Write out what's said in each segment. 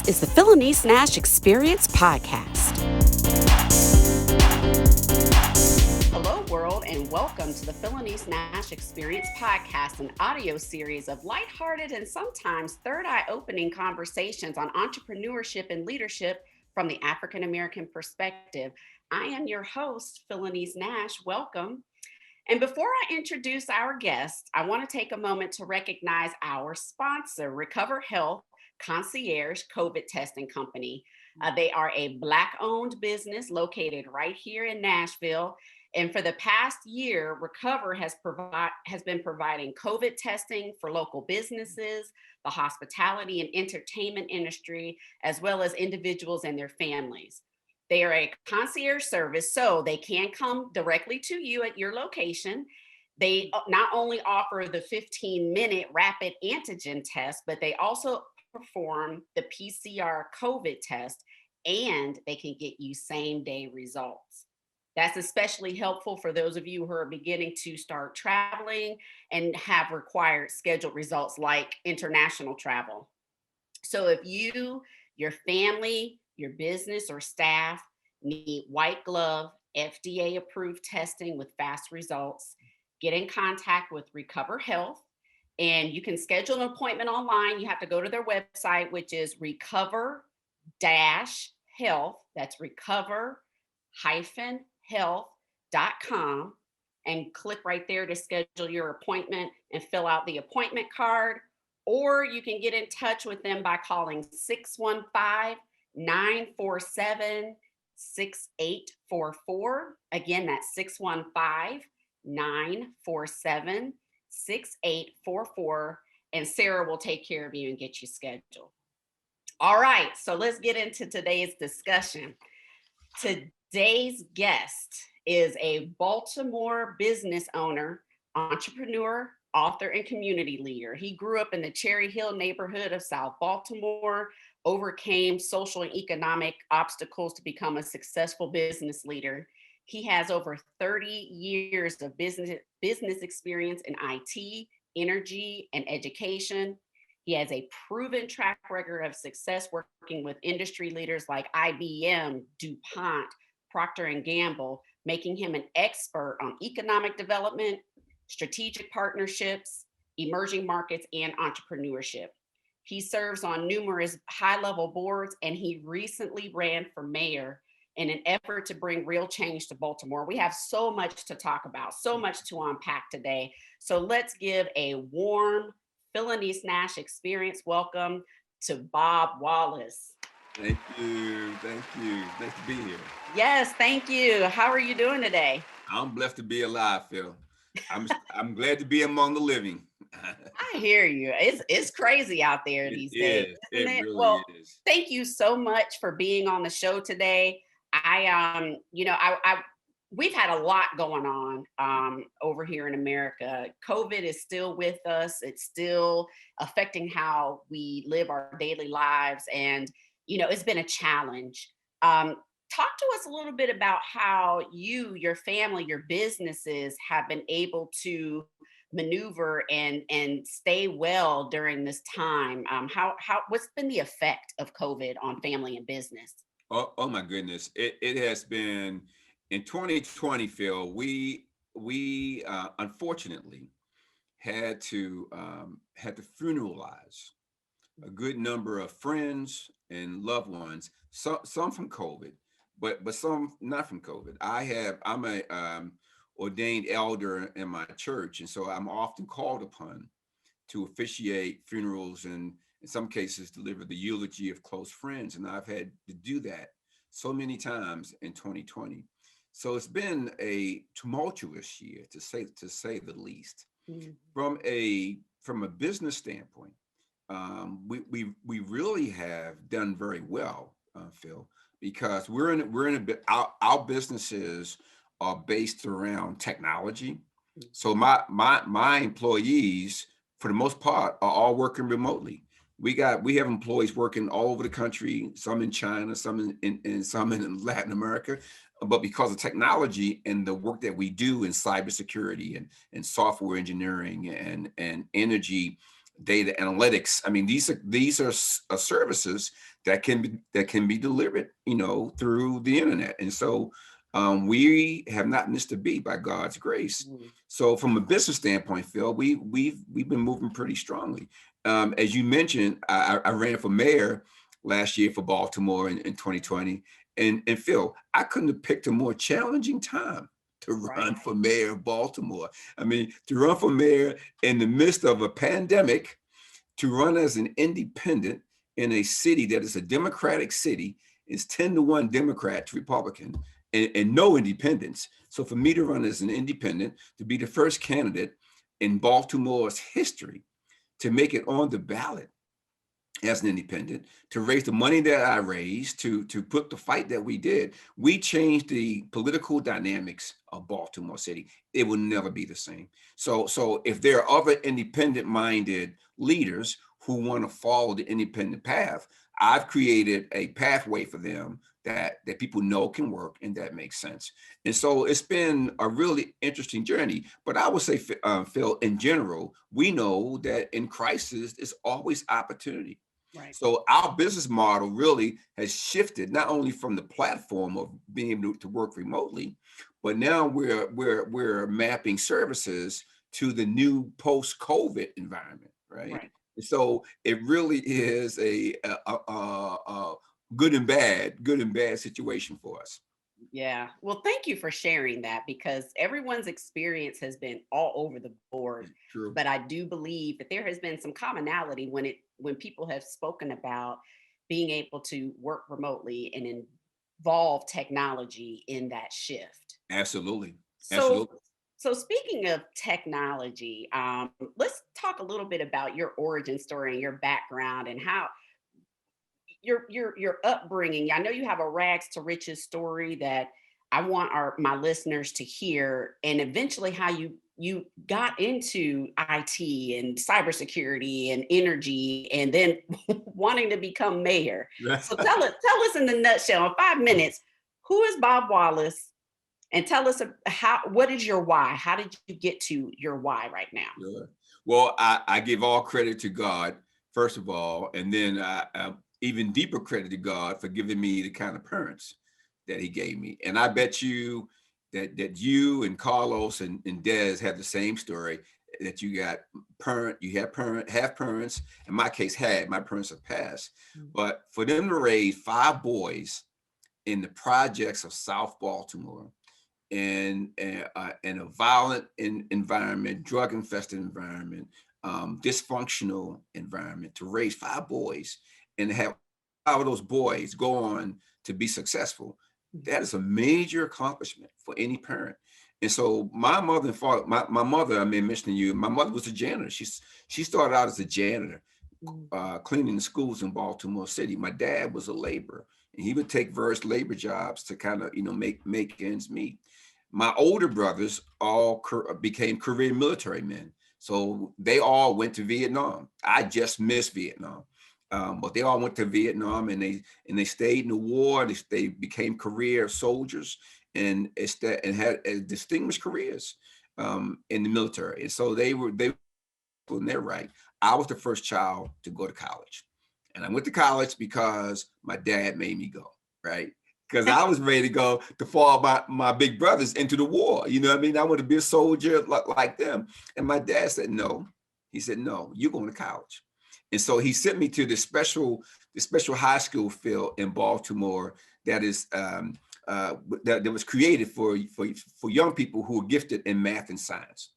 is the Phylanice Nashe Experience podcast. Hello, world, and welcome to the Phylanice Nashe Experience podcast, an audio series of lighthearted and sometimes third eye opening conversations on entrepreneurship and leadership from the African American perspective. I am your host, Phylanice Nashe. Welcome. And before I introduce our guest, I want to take a moment to recognize our sponsor, Recover Health Concierge COVID Testing Company. They are a Black-owned business located right here in Nashville. And for the past year, Recover has been providing COVID testing for local businesses, the hospitality and entertainment industry, as well as individuals and their families. They are a concierge service, so they can come directly to you at your location. They not only offer the 15-minute rapid antigen test, but they also perform the PCR COVID test, and they can get you same-day results. That's especially helpful for those of you who are beginning to start traveling and have required scheduled results like international travel. So if you, your family, your business or staff need white glove, FDA approved testing with fast results, get in contact with Recover Health, and you can schedule an appointment online. You have to go to their website, which is recover-health. That's recover-health.com, and click right there to schedule your appointment and fill out the appointment card. Or you can get in touch with them by calling 615-947-6844. Again, that's 615-947-6844. And Sarah will take care of you and get you scheduled. All right, so let's get into today's discussion. Today's guest is a Baltimore business owner, entrepreneur, author, and community leader. He grew up in the Cherry Hill neighborhood of South Baltimore, overcame social and economic obstacles to become a successful business leader. He has over 30 years of business experience in IT, energy, and education. He has a proven track record of success working with industry leaders like IBM, DuPont, Procter & Gamble, making him an expert on economic development, strategic partnerships, emerging markets, and entrepreneurship. He serves on numerous high-level boards, and he recently ran for mayor in an effort to bring real change to Baltimore. We have so much to talk about, so much to unpack today. So let's give a warm Phylanice Nashe Experience welcome to Bob Wallace. Thank you. Thank you. Nice to be here. Yes, thank you. How are you doing today? I'm blessed to be alive, Phil. I'm glad to be among the living. I hear you. It's crazy out there these days. Isn't it? Really Well, is. thank you so much for being on the show today. I we've had a lot going on over here in America. COVID is still with us. It's still affecting how we live our daily lives, and it's been a challenge. Talk to us a little bit about how you, your family, your businesses have been able to maneuver and stay well during this time. What's been the effect of COVID on family and business? Oh my goodness. It has been in 2020, Phil. We unfortunately had to funeralize a good number of friends and loved ones. Some from COVID, but some not from COVID. I'm a ordained elder in my church, and so I'm often called upon to officiate funerals and in some cases deliver the eulogy of close friends, and I've had to do that so many times in 2020. So it's been a tumultuous year to say the least. Mhm. From a business standpoint, we really have done very well, Phil, because we're in a bit. Our businesses are based around technology. So my employees, for the most part, are all working remotely. We have employees working all over the country, some in China, some in some in Latin America. But because of technology and the work that we do in cybersecurity and software engineering and energy data analytics. I mean, these are services that can be delivered, through the internet. And so we have not missed a beat by God's grace. Mhm. So from a business standpoint, Phil, we've been moving pretty strongly. As you mentioned, I ran for mayor last year for Baltimore in 2020. And Phil, I couldn't have picked a more challenging time to run Right. for mayor of Baltimore. I mean, to run for mayor in the midst of a pandemic, to run as an independent in a city that is a Democratic city, is 10-1 Democrat to Republican, and no independents. So for me to run as an independent, to be the first candidate in Baltimore's history to make it on the ballot as an independent, to raise the money that I raised, to put the fight that we did, we changed the political dynamics of Baltimore City. It will never be the same. So if there are other independent minded leaders who want to follow the independent path, I've created a pathway for them that people know can work and that makes sense. And so it's been a really interesting journey. But I would say, Phil, in general, we know that in crisis, there's always opportunity. Right. So our business model really has shifted not only from the platform of being able to work remotely, but now we're mapping services to the new post-COVID environment, right? Right. And so it really is a good and bad situation for us. Yeah. Well, thank you for sharing that because everyone's experience has been all over the board. True. But I do believe that there has been some commonality when people have spoken about being able to work remotely and involve technology in that shift. Absolutely. So Absolutely. so speaking of technology, let's talk a little bit about your origin story and your background and how your upbringing. I know you have a rags to riches story that I want my listeners to hear, and eventually how you got into IT and cybersecurity and energy, and then wanting to become mayor. So tell us in the nutshell, in 5 minutes, who is Bob Wallace, and tell us how what is your why? How did you get to your why right now? Sure. Well, I give all credit to God, first of all, and then I even deeper credit to God for giving me the kind of parents that He gave me. And I bet you that you and Carlos and Des have the same story. That you have parents. In my case, had my parents have passed, but for them to raise 5 boys in the projects of South Baltimore in a violent environment, drug infested environment, dysfunctional environment, to raise 5 boys and have 5 of those boys go on to be successful, that is a major accomplishment for any parent. And so my mother and father, my mother, I mean, mentioning you, my mother was a janitor. She started out as a janitor, Mm. cleaning the schools in Baltimore City. My dad was a laborer, and he would take various labor jobs to kind of make ends meet. My older brothers all became career military men, so they all went to Vietnam. I just missed Vietnam, but they all went to Vietnam, and they stayed in the war. They became career soldiers and had distinguished careers in the military. And so they and they're right. I was the first child to go to college. And I went to college because my dad made me go, right? Because I was ready to go to follow my big brothers into the war. You know what I mean? I wanted to be a soldier like them. And my dad said, no. He said, no, you're going to college. And so he sent me to the special high school field in Baltimore that is that was created for young people who are gifted in math and science.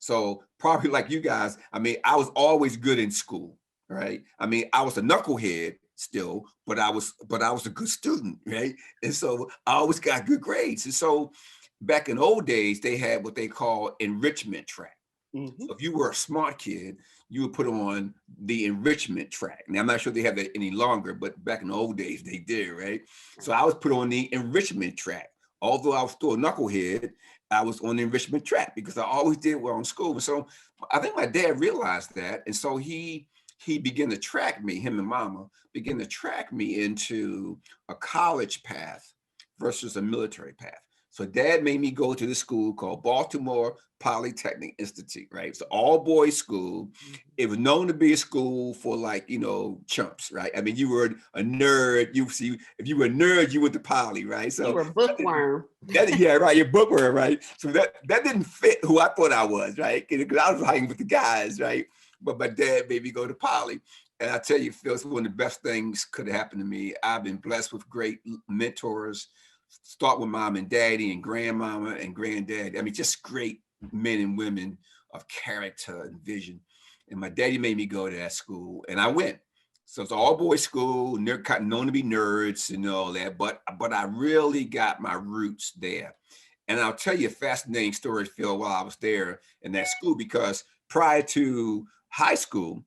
So probably like you guys, I mean, I was always good in school, right? I mean, I was a knucklehead still, but I was a good student, right? And so I always got good grades. And so back in old days, they had what they call enrichment track. Mhm. So if you were a smart kid, you would put on the enrichment track. Now I'm not sure they have that any longer, but back in the old days they did, right? So I was put on the enrichment track. Although I was still a knucklehead, I was on the enrichment track because I always did well in school. And so I think my dad realized that, and so he began to track me. Him and Mama began to track me into a college path versus a military path. So dad made me go to this school called Baltimore Polytechnic Institute, right? It's an all boys school. It was known to be a school for, like, chumps, right? I mean, you were a nerd. You see, if you were a nerd, you went to Poly, right? You So were bookworm. yeah, right. You're bookworm, right? So that didn't fit who I thought I was, right? Because I was hanging with the guys, right? But my dad made me go to Poly. And I tell you, Phil, it's one of the best things could have happened to me. I've been blessed with great mentors. Start with mom and daddy and grandmama and granddad. I mean, just great men and women of character and vision. And my daddy made me go to that school, and I went. So it's an all boys school, and they're kind of known to be nerds and all that. But I really got my roots there. And I'll tell you a fascinating story, Phil, while I was there in that school, because prior to high school,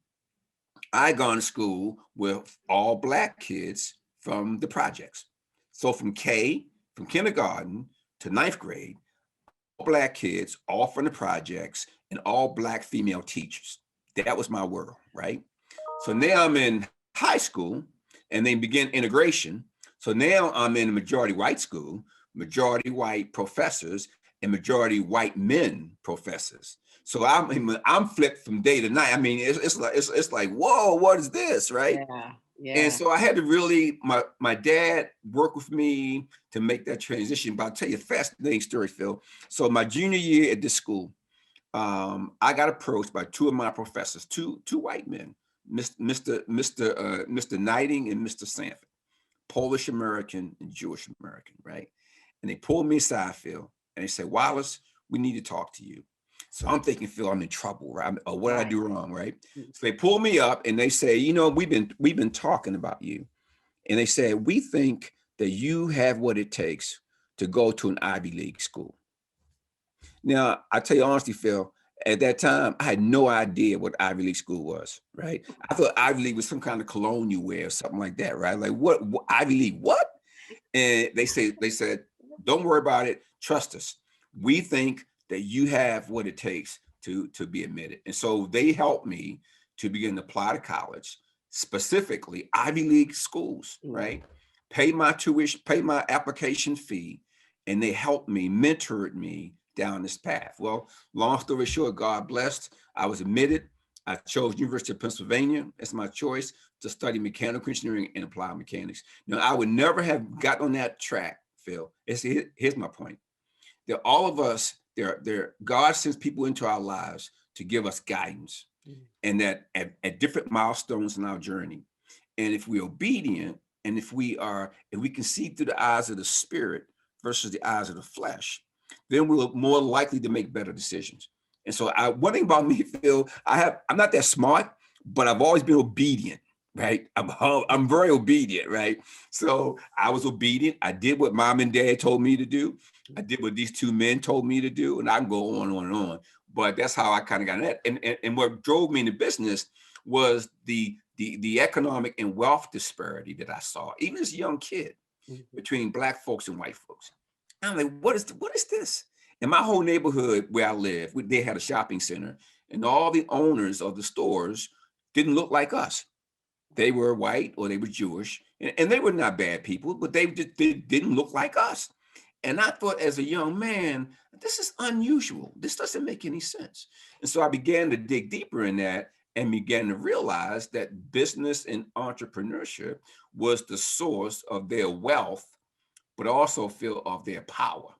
I had gone to school with all Black kids from the projects. So from kindergarten to ninth grade, all Black kids, all from the projects, and all Black female teachers. That was my world, right? So now I'm in high school, and then begin integration. So now I'm in a majority white school, majority white professors, and majority white men professors. So I'm flipped from day to night. I mean, it's like, whoa, what is this, right? Yeah, And yeah. so I had to really, my dad worked with me to make that transition. But I'll tell you a fascinating story, Phil. So my junior year at this school, I got approached by two of my professors, two white men, Mr. Knighting and Mr. Sanford, Polish American and Jewish American, right? And they pulled me aside, Phil, and they said, Wallace, we need to talk to you. So I'm thinking, Phil, I'm in trouble, right? Or what did I Right. do wrong, right? So they pull me up and they say, we've been talking about you. And they said, we think that you have what it takes to go to an Ivy League school. Now, I tell you honestly, Phil, at that time, I had no idea what Ivy League school was, right? I thought Ivy League was some kind of cologne you wear or something like that, right? Like, what Ivy League, what? And they said, don't worry about it. Trust us. We think that you have what it takes to be admitted. And so they helped me to begin to apply to college, specifically Ivy League schools, Mm. right? Pay my tuition, pay my application fee, and they helped me, mentored me down this path. Well, long story short, God blessed. I was admitted. I chose University of Pennsylvania as my choice to study mechanical engineering and applied mechanics. Now, I would never have gotten on that track, Phil. Here's my point. That all of us, God sends people into our lives to give us guidance, Mm. and that at different milestones in our journey. And if we're obedient, and if we can see through the eyes of the spirit versus the eyes of the flesh, then we're more likely to make better decisions. And so one thing about me, Phil, I'm not that smart, but I've always been obedient, right? I'm very obedient, right? So I was obedient. I did what mom and dad told me to do. I did what these two men told me to do, and I can go on and on and on. But that's how I kind of got in that. And what drove me into business was the economic and wealth disparity that I saw, even as a young kid, Mhm. between Black folks and white folks. I'm like, what is this? In my whole neighborhood where I live, they had a shopping center, and all the owners of the stores didn't look like us. They were white or they were Jewish, and they were not bad people, but they didn't look like us. And I thought, as a young man, this is unusual. This doesn't make any sense. And so I began to dig deeper in that and began to realize that business and entrepreneurship was the source of their wealth, but also feel of their power.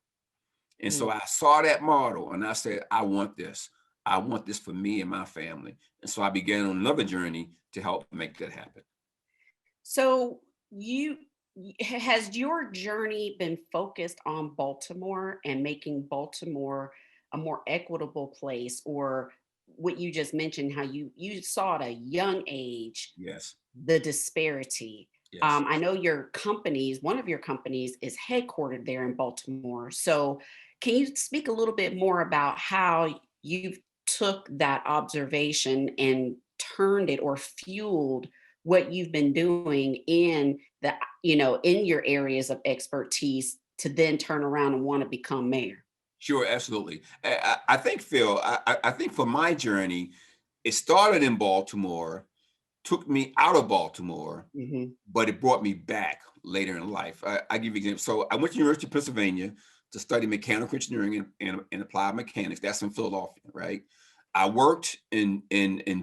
And so Mm. I saw that model and I said, I want this. I want this for me and my family. And so I began on another journey to help make that happen. So has your journey been focused on Baltimore and making Baltimore a more equitable place, or what you just mentioned, how you saw at a young age Yes. the disparity? Yes. I know one of your companies is headquartered there in Baltimore. So can you speak a little bit more about how you've took that observation and turned it or fueled what you've been doing in in your areas of expertise to then turn around and want to become mayor? Sure, absolutely. I think, Phil, I think for my journey, it started in Baltimore, took me out of Baltimore, Hmm. but it brought me back later in life. I give you an example. So I went to University of Pennsylvania to study mechanical engineering and applied mechanics. That's in Philadelphia, right? I worked in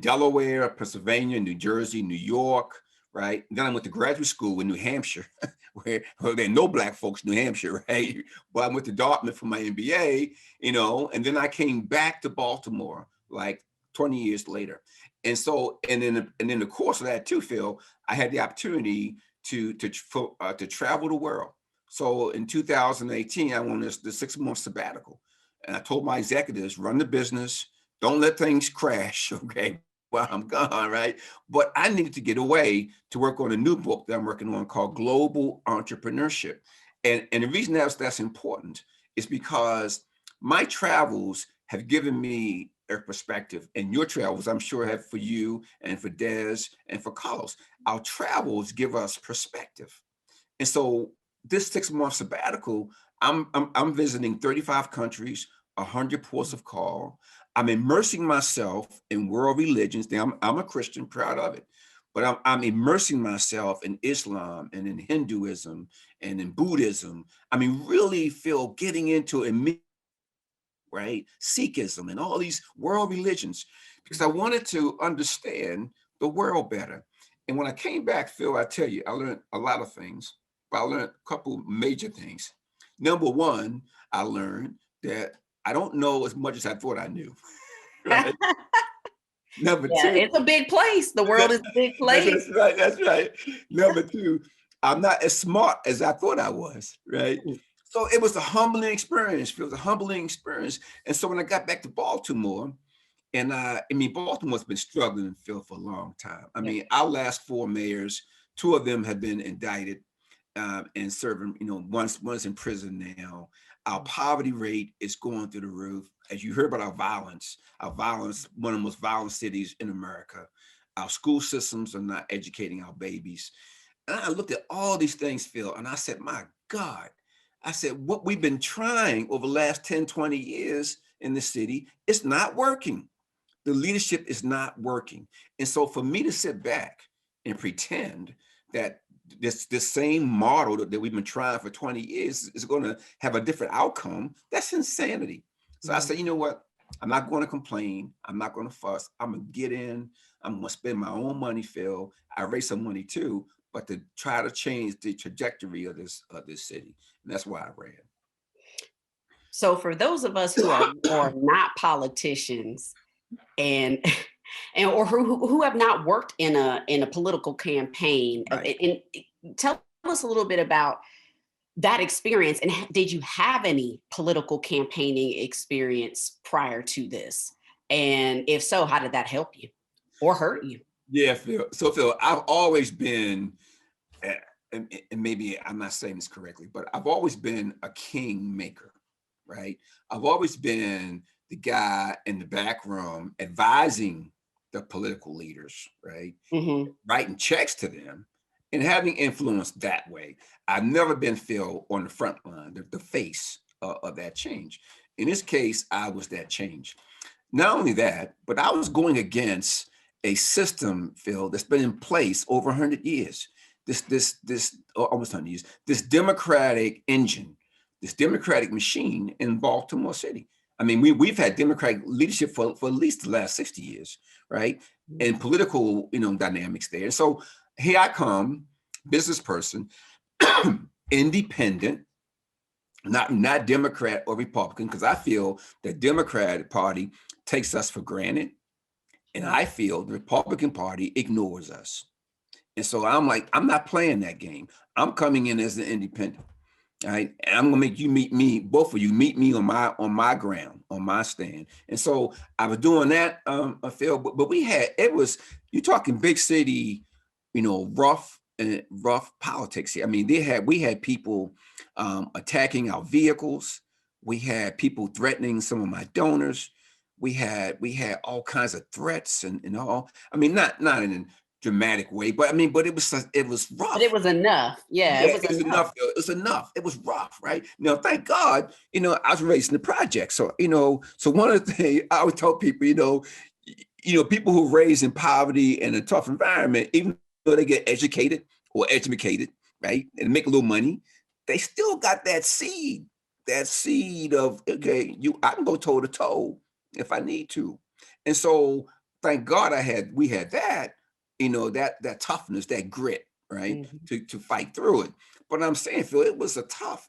Delaware, Pennsylvania, New Jersey, New York, right? Then I went to graduate school in New Hampshire, where there are no Black folks in New Hampshire, right? But I went to Dartmouth for my MBA, and then I came back to Baltimore like 20 years later. And so, and in the course of that too, Phil, I had the opportunity to travel the world. So in 2018, I went on the 6 month sabbatical, and I told my executives, run the business, don't let things crash, okay? While I'm gone, right? But I needed to get away to work on a new book that I'm working on called Global Entrepreneurship. And the reason that's important is because my travels have given me a perspective, and your travels, I'm sure, have for you and for Des and for Carlos. Our travels give us perspective. And so this 6 month sabbatical, I'm visiting 35 countries, 100 ports of call. I'm immersing myself in world religions. Now, I'm a Christian, proud of it, but I'm immersing myself in Islam and in Hinduism and in Buddhism. I mean, really feel getting into it, right? Sikhism and all these world religions, because I wanted to understand the world better. And when I came back, Phil, I tell you, I learned a lot of things, but I learned a couple major things. Number one, I learned that I don't know as much as I thought I knew. Right? Number Yeah, two, it's a big place. The world is a big place. that's right. That's right. Number two, I'm not as smart as I thought I was. Right. So it was a humbling experience. It was a humbling experience. And so when I got back to Baltimore, and I mean, Baltimore's been struggling, Phil, for a long time. I Yeah. mean, our last four mayors, two of them have been indicted and serving, one's in prison now. Our poverty rate is going through the roof. As you heard about our violence, one of the most violent cities in America. Our school systems are not educating our babies. And I looked at all these things, Phil, and I said, my God, I said, what we've been trying over the last 10, 20 years in the city, it's not working. The leadership is not working. And so for me to sit back and pretend that this same model that we've been trying for 20 years is going to have a different outcome, that's insanity. So I said, you know what? I'm not going to complain. I'm not going to fuss. I'm going to get in. I'm going to spend my own money, Phil. I raise some money too, but to try to change the trajectory of this city. And that's why I ran. So for those of us who are not politicians and or who have not worked in a political campaign, Right. and tell us a little bit about that experience. And did you have any political campaigning experience prior to this? And if so, how did that help you or hurt you? Yeah, Phil. So Phil, I've always been, and maybe I'm not saying this correctly, but I've always been a king maker, right? I've always been the guy in the back room advising the political leaders, right? Mm-hmm. Writing checks to them and having influence that way. I've never been, Phil, on the front line, the face of that change. In this case, I was that change. Not only that, but I was going against a system, Phil, that's been in place over 100 years. This almost 100 years. This democratic engine, this democratic machine in Baltimore City. I mean, we've had democratic leadership for at least the last 60 years, right? And political, dynamics there. So here I come, business person, independent, not Democrat or Republican, because I feel the Democratic Party takes us for granted. And Yeah. I feel the Republican Party ignores us. And so I'm like, I'm not playing that game. I'm coming in as an independent. All right. And I'm gonna make you meet me, both of you meet me on my ground, on my stand. And so I was doing that, Phil, but you're talking big city, rough politics here. I mean, we had people attacking our vehicles. We had people threatening some of my donors. We had all kinds of threats and all. I mean, not in a dramatic way, but I mean, but it was But rough. it was enough. Yeah, it Yeah, was it was enough. enough. It was enough. It was rough, right? Now, thank God, I was raised in the project. So, so one of the things I always tell people, people who are raised in poverty and a tough environment, even though they get educated or educated, right, and make a little money, they still got that seed that seed of, okay, I can go toe to toe if I need to. And so thank God we had that, that toughness, that grit, right? Mhm. To fight through it. But I'm saying, Phil, it was a tough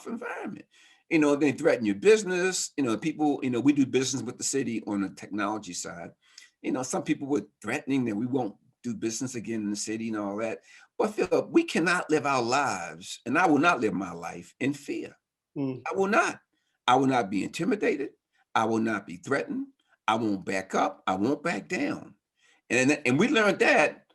environment. They threaten your business. People, we do business with the city on the technology side. Some people were threatening that we won't do business again in the city and all that. But Phil, we cannot live our lives, and I will not live my life in fear. Mm. I will not. I will not be intimidated. I will not be threatened. I won't back up. I won't back down. And we learned that.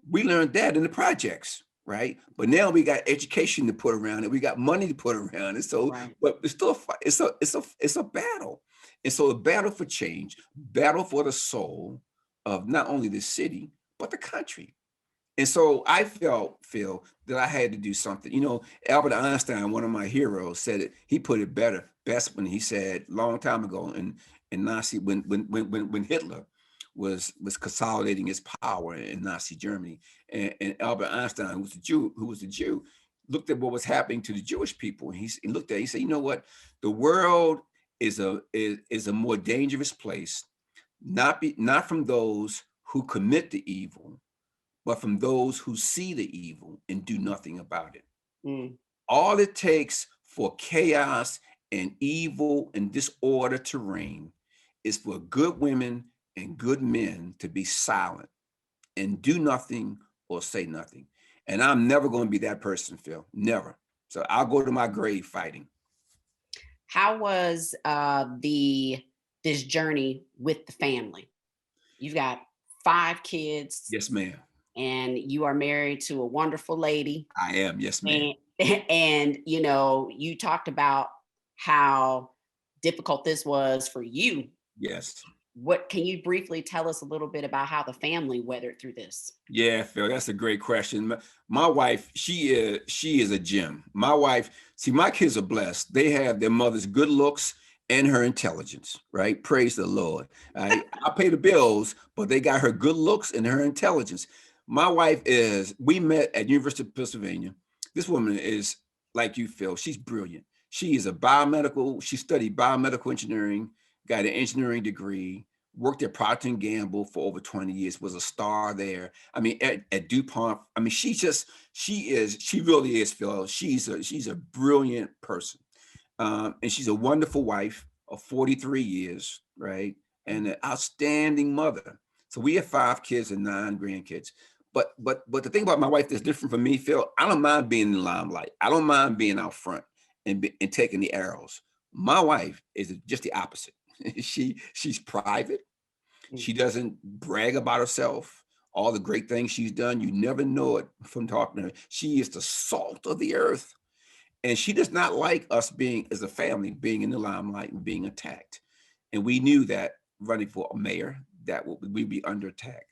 We learned that in the projects, right? But now we got education to put around it. We got money to put around it. So, Right. but it's still a fight. It's a battle. And so a battle for change, battle for the soul of not only the city, but the country. And so I feel that I had to do something. Albert Einstein, one of my heroes, said it. He put it best when he said long time ago in Nazi when Hitler was consolidating his power in Nazi Germany, and Albert Einstein, who was a Jew, looked at what was happening to the Jewish people, and he looked at it, he said, you know what, the world is a more dangerous place, not from those who commit the evil, but from those who see the evil and do nothing about it. Mm. All it takes for chaos and evil and disorder to reign is for good women and good men to be silent and do nothing or say nothing. And I'm never going to be that person, Phil. Never. So I'll go to my grave fighting. How was this journey with the family? You've got 5 kids, Yes, ma'am. and you are married to a wonderful lady. I am. Yes, ma'am. And and you talked about how difficult this was for you. Yes. What can you briefly tell us a little bit about how the family weathered through this? Yeah, Phil, that's a great question. My wife, she is a gem. My wife, see, my kids are blessed. They have their mother's good looks and her intelligence, right? Praise the Lord. I pay the bills, but they got her good looks and her intelligence. My wife we met at University of Pennsylvania. This woman is like you, Phil. She's brilliant. She studied biomedical engineering, got an engineering degree, worked at Procter and Gamble for over 20 years, was a star there. I mean, at DuPont. I mean, she really is, Phil. She's a brilliant person. And she's a wonderful wife of 43 years, right? And an outstanding mother. So we have 5 kids and 9 grandkids. But the thing about my wife that's different from me, Phil, I don't mind being in the limelight. I don't mind being out front and taking the arrows. My wife is just the opposite. She's private. Mm. She doesn't brag about herself. All the great things she's done, you never know it from talking to her. She is the salt of the earth. And she does not like us being, as a family, being in the limelight and being attacked. And we knew that running for a mayor, that we'd be under attack.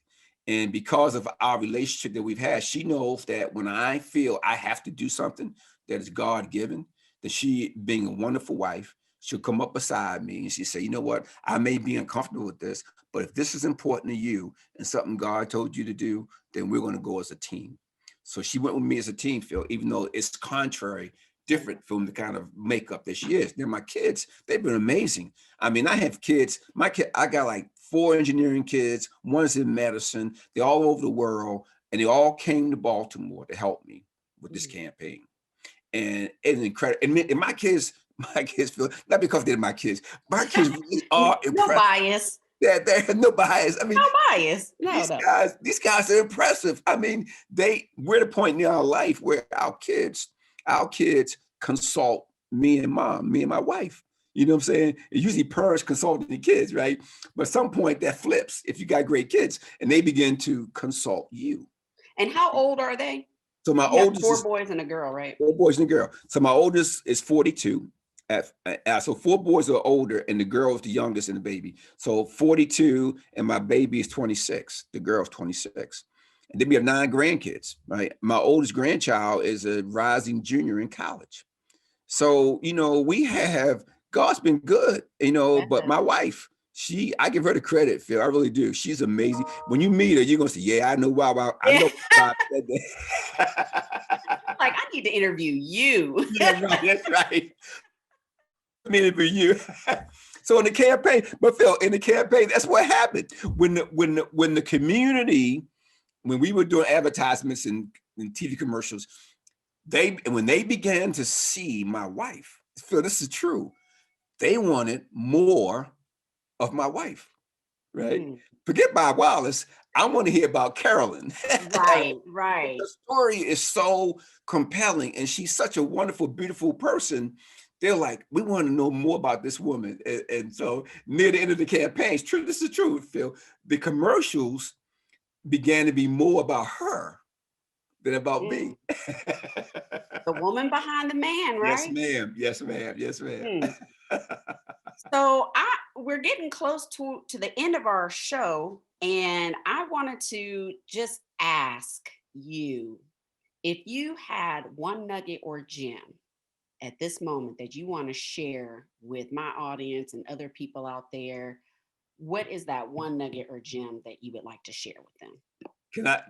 And because of our relationship that we've had, she knows that when I feel I have to do something that is God given, that she, being a wonderful wife, she'll come up beside me and she say, you know what, I may be uncomfortable with this, but if this is important to you and something God told you to do, then we're going to go as a team. So she went with me as a team, Phil, even though it's contrary, different from the kind of makeup that she is. Then my kids, they've been amazing. I mean, I have kids, I got like 4 engineering kids, one's in medicine, they're all over the world, and they all came to Baltimore to help me with this campaign. And it's incredible. And my kids feel, not because they're my kids really are No impressive. bias. There's no bias. I mean, No bias. No, no. these guys are impressive. I mean, we're at a point in our life where our kids consult me and my wife. You know what I'm saying? Usually parents consulting the kids, right? But at some point that flips if you got great kids and they begin to consult you. And how old are they? So my You have oldest 4 is boys and a girl, right? 4 boys and a girl. So my oldest is 42. So 4 boys are older, and the girl is the youngest and the baby. So 42, and my baby is 26. The girl's 26. And then we have 9 grandkids, right? My oldest grandchild is a rising junior in college. So, God's been good, but Yes. my wife, I give her the credit, Phil. I really do. She's amazing. When you meet her, you're gonna say, yeah, I know why. I Yeah. know why I said that. Like, I need to interview you. Yeah, right. That's right. meaning for you. So in the campaign, but Phil, in the campaign, that's what happened when the community, when we were doing advertisements and TV commercials, when they began to see my wife, Phil, this is true. They wanted more of my wife, right? Mm. Forget Bob Wallace. I want to hear about Carolyn. Right, The right. story is so compelling, and she's such a wonderful, beautiful person. They're like, we want to know more about this woman. And so near the end of the campaign, it's true, this is true, Phil. The commercials began to be more about her than about Mm. me. The woman behind the man, Yes, right? ma'am. Yes, ma'am. Yes, ma'am. Mm. So we're getting close to the end of our show, and I wanted to just ask you if you had one nugget or gem at this moment that you want to share with my audience and other people out there, what is that one nugget or gem that you would like to share with them?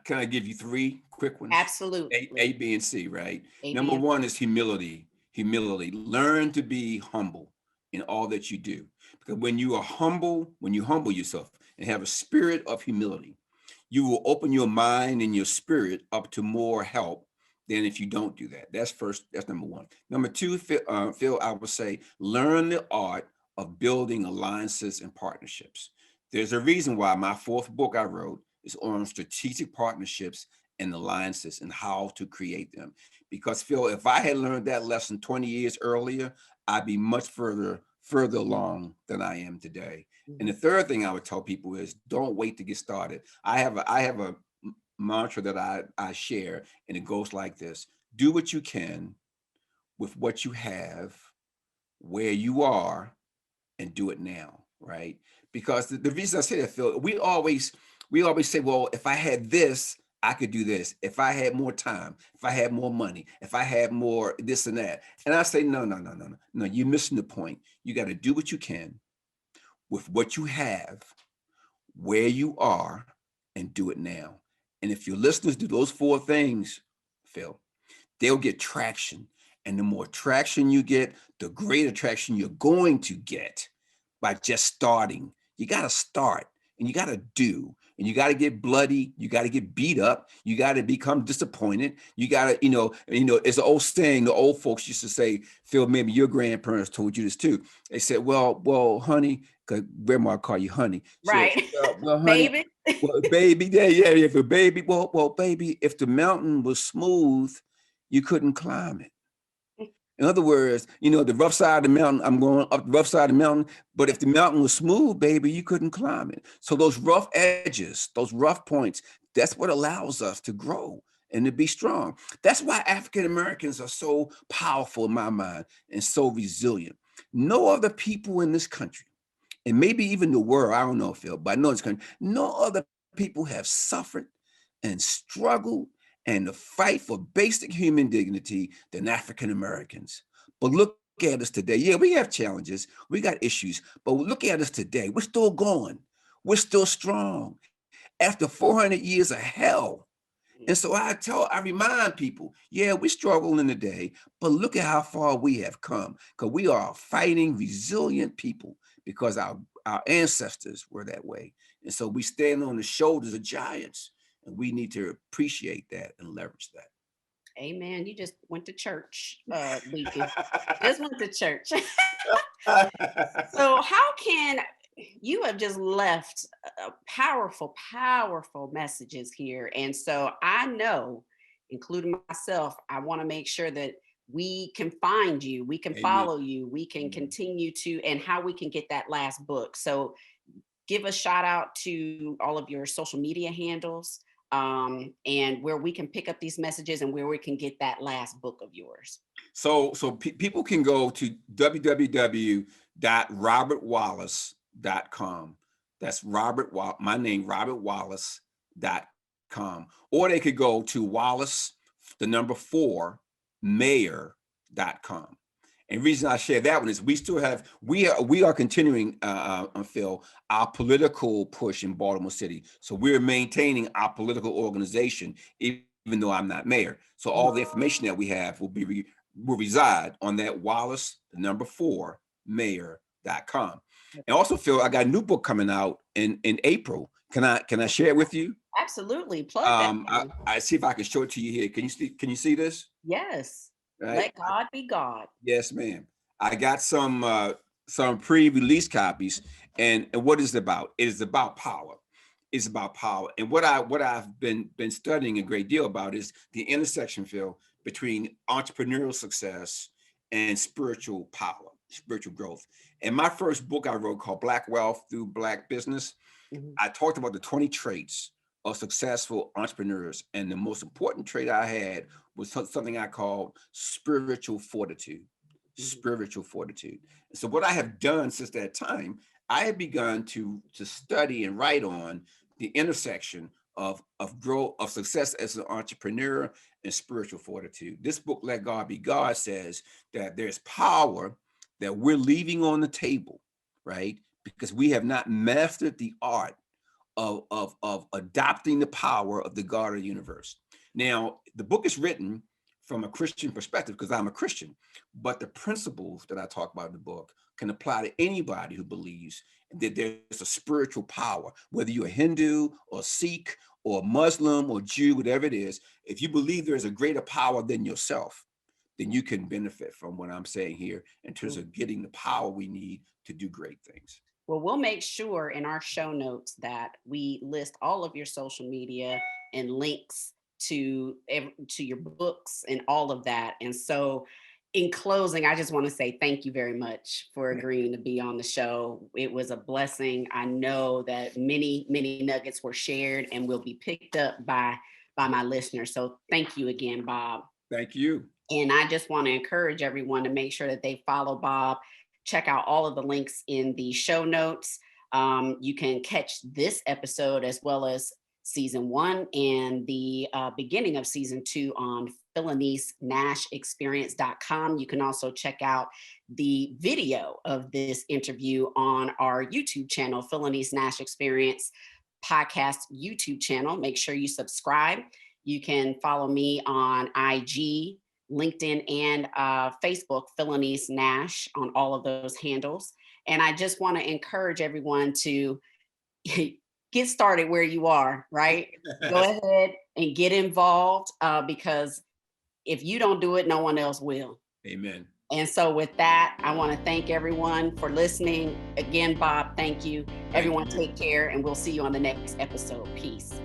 Can I give you three quick ones? A, Absolutely. B, and C, right? A, Number B, and one C. is humility. Humility. Learn to be humble in all that you do. Because when you humble yourself and have a spirit of humility, you will open your mind and your spirit up to more help than if you don't do that. That's first. That's number one. Number two, Phil, I would say learn the art of building alliances and partnerships. There's a reason why my fourth book I wrote is on strategic partnerships and alliances and how to create them. Because Phil, if I had learned that lesson 20 years earlier, I'd be much further along than I am today. And the Mhm. third thing I would tell people is don't wait to get started. I have a mantra that I share, and it goes like this: do what you can with what you have, where you are, and do it now, right? Because the reason I say that, Phil, we always say, well, if I had this, I could do this. If I had more time, if I had more money, if I had more this and that. And I say, no, no, no, no, no, no. You're missing the point. You got to do what you can with what you have, where you are, and do it now. And if your listeners do those four things, Phil, they'll get traction. And the more traction you get, the greater traction you're going to get by just starting. You got to start and you got to do. And you got to get bloody. You got to get beat up. You got to become disappointed. You got to, it's an old saying. The old folks used to say, Phil, maybe your grandparents told you this too. They said, well, honey, because grandma call you honey. She said, Right. well, honey, Baby. well, baby, yeah, for baby, well, baby, if the mountain was smooth, you couldn't climb it. In other words, the rough side of the mountain, I'm going up the rough side of the mountain, but if the mountain was smooth, baby, you couldn't climb it. So those rough edges, those rough points, that's what allows us to grow and to be strong. That's why African Americans are so powerful in my mind and so resilient. No other people in this country, and maybe even the world, I don't know, Phil, but I know this country, no other people have suffered and struggled and to fight for basic human dignity than African Americans. But look at us today. Yeah, we have challenges, we got issues, but look at us today. We're still going, we're still strong after 400 years of hell. And so I remind people, yeah, we're struggling today, but look at how far we have come because we are a fighting, resilient people because our ancestors were that way. And so we stand on the shoulders of giants and we need to appreciate that and leverage Amen. You just went to church, Deacon. Just went to church. that. So, how can you have just left powerful, powerful messages here? And so, I know, including myself, I want to make sure that we can find you, we can Amen. follow you, we can Amen. continue to, and how we can get that last book. So, give a shout out to all of your social media handles, and where we can pick up these messages and where we can get that last book of yours. So people can go to www.robertwallace.com. That's my name, robertwallace.com. Or they could go to Wallace, the number 4, mayor.com. And the reason I share that one is we are continuing, Phil, our political push in Baltimore City. So we're maintaining our political organization, even though I'm not mayor. So all the information that we have will reside on that Wallace, the number 4, bobmayer.com. And also, Phil, I got a new book coming out in April. Can I share it with you? Absolutely. Plug that in. I see if I can show it to you here. Can you see this? Yes. Right. Let God be God. Yes, ma'am. I got some pre-release copies, and what is it about? It is about power. It's about power. And what I've been studying a great deal about is the intersection, Phil, between entrepreneurial success and spiritual power, spiritual growth. And my first book I wrote, called Black Wealth Through Black Business, Mhm, I talked about the 20 traits of successful entrepreneurs. And the most important trait I had was something I called spiritual fortitude. mhm. Spiritual fortitude. And so what I have done since that time, I have begun to study and write on the intersection of growth, of success as an entrepreneur, and spiritual fortitude. This book, Let God Be God, says that there's power that we're leaving on the table, right? Because we have not mastered the art of adopting the power of the God of the universe. Now, the book is written from a Christian perspective because I'm a Christian, but the principles that I talk about in the book can apply to anybody who believes that there's a spiritual power, whether you're a Hindu or Sikh or Muslim or Jew, whatever it is. If you believe there's a greater power than yourself, then you can benefit from what I'm saying here in terms of getting the power we need to do great things. Well, we'll make sure in our show notes that we list all of your social media and links to your books and all of that. And so, in closing, I just want to say thank you very much for agreeing to be on the show. It was a blessing. I know that many nuggets were shared and will be picked up by my listeners. So, thank you again, Bob. Thank you. And I just want to encourage everyone to make sure that they follow Bob. Check out all of the links in the show notes. You can catch this episode as well as season one and the beginning of season two on phylanicenasheexperience.com. You can also check out the video of this interview on our YouTube channel, Phylanice Nashe Experience podcast YouTube channel. Make sure you subscribe. You can follow me on IG, LinkedIn, and Facebook, Phylanice Nashe, on all of those handles. And I just want to encourage everyone to get started where you are, right? Go ahead and get involved because if you don't do it, no one else will. Amen. And so, with that, I want to thank everyone for listening. Again, Bob, thank you. Thank Everyone, you. take care, and we'll see you on the next episode. Peace.